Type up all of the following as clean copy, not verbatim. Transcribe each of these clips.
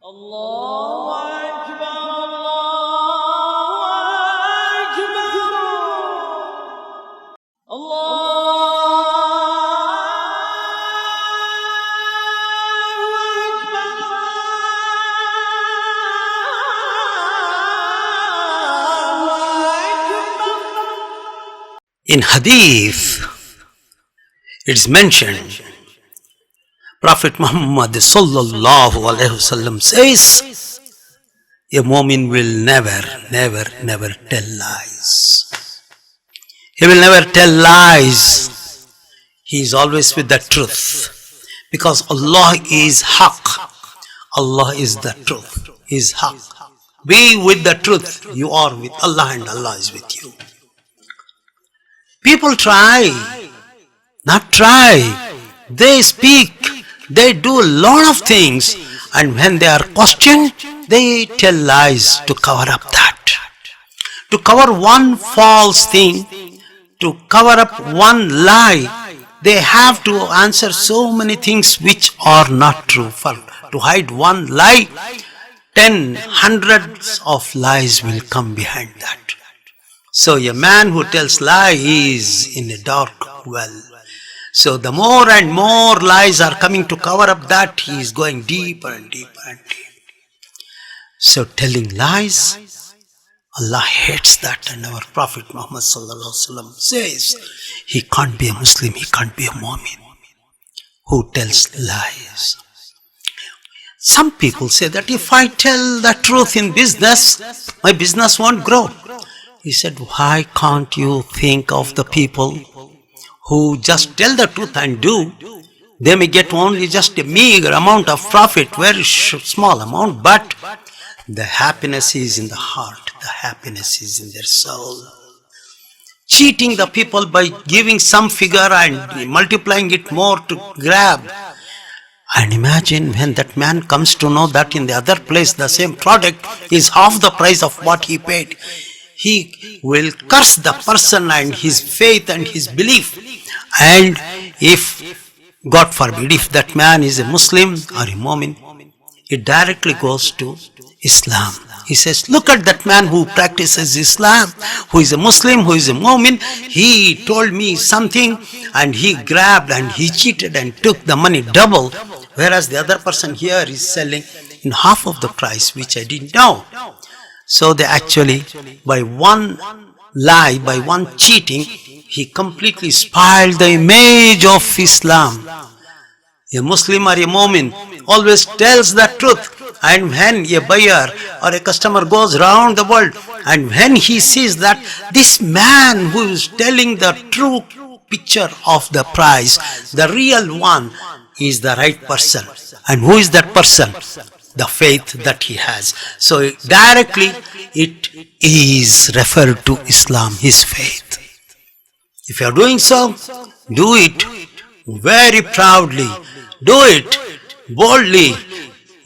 Allahu Akbar, Allahu Akbar, In Hadith, it is mentioned, Prophet Muhammad sallallahu alaihi wasallam says, a mu'min will never tell lies. He will never tell lies. He is always with the truth. Because Allah is haqq. Allah is the truth. He is haqq. Be with the truth. You are with Allah and Allah is with you. People try, not try. They speak, they do a lot of things, and when they are questioned, they tell lies to cover up that. To cover one false thing, to cover up one lie, they have to answer so many things which are not true. To hide one lie, 10 hundreds of lies will come behind that. So a man who tells lies is in a dark well. So the more and more lies are coming to cover up that, he is going deeper and deeper and deeper. So telling lies, Allah hates that, and our Prophet Muhammad sallallahu alaihi wasallam says, he can't be a Muslim, he can't be a mu'min who tells lies. Some people say that if I tell the truth in business, my business won't grow. He said, why can't you think of the people who just tell the truth and do? They may get only just a meager amount of profit, very small amount, but the happiness is in the heart, the happiness is in their soul. Cheating the people by giving some figure and multiplying it more to grab. And imagine when that man comes to know that in the other place the same product is half the price of what he paid. He will curse the person and his faith and his belief. And if, God forbid, if that man is a Muslim or a mu'min, it directly goes to Islam. He says, look at that man who practices Islam, who is a Muslim, who is a mu'min. He told me something and he grabbed and he cheated and took the money double, whereas the other person here is selling in half of the price, which I didn't know. So they actually, by one lie, by one cheating, he completely spoiled the image of Islam. A Muslim or a mu'min always tells the truth. And when a buyer or a customer goes around the world, and when he sees that this man who is telling the true picture of the price, the real one, is the right person. And who is that person? The faith that he has. So directly it is referred to Islam, his faith. If you are doing so, do it very proudly. Do it boldly.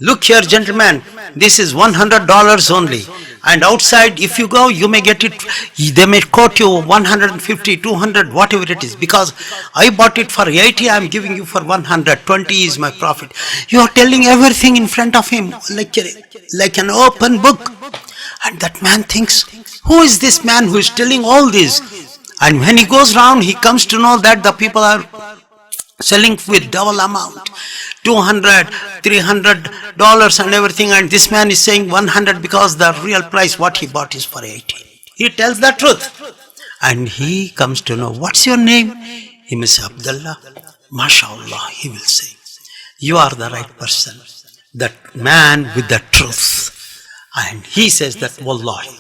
Look here, gentlemen, this is $100 only. And outside, if you go, you may get it, they may quote you 150, 200, whatever it is. Because I bought it for 80, I am giving you for 100, 20 is my profit. You are telling everything in front of him, like an open book. And that man thinks, who is this man who is telling all this? And when he goes round, he comes to know that the people are selling with double amount, $200, $300 and everything, and this man is saying 100 because the real price what he bought is for 80. He tells the truth, and he comes to know, what's your name? He may say, Abdullah. MashaAllah, he will say, you are the right person, that man with the truth. And he says that, Wallahi,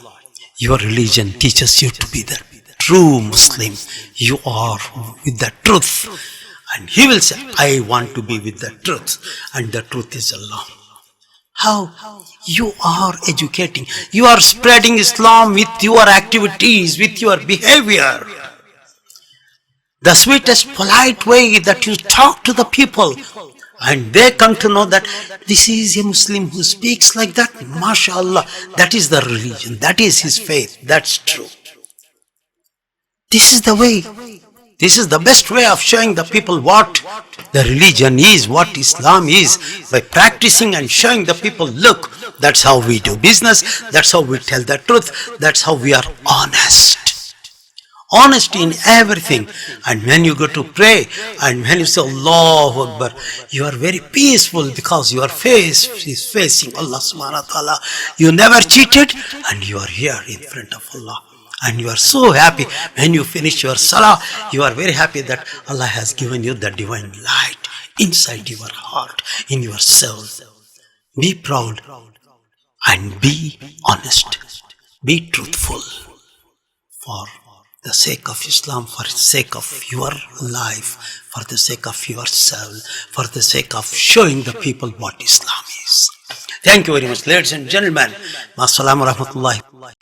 your religion teaches you to be the true Muslim. You are with the truth. And he will say, I want to be with the truth, and the truth is Allah. How? You are educating. You are spreading Islam with your activities, with your behavior. The sweetest, polite way that you talk to the people, and they come to know that this is a Muslim who speaks like that. MashaAllah, that is the religion, that is his faith, that's true. This is the way. This is the best way of showing the people what the religion is, what Islam is, by practicing and showing the people, look, that's how we do business, that's how we tell the truth, that's how we are honest. Honesty in everything. And when you go to pray and when you say Allahu Akbar, you are very peaceful because your face is facing Allah subhanahu wa ta'ala. You never cheated and you are here in front of Allah. And you are so happy when you finish your salah. You are very happy that Allah has given you the divine light inside your heart, in your soul. Be proud and be honest. Be truthful for the sake of Islam, for the sake of your life, for the sake of your soul, for the sake of showing the people what Islam is. Thank you very much, ladies and gentlemen. Assalamu rahmatullahi.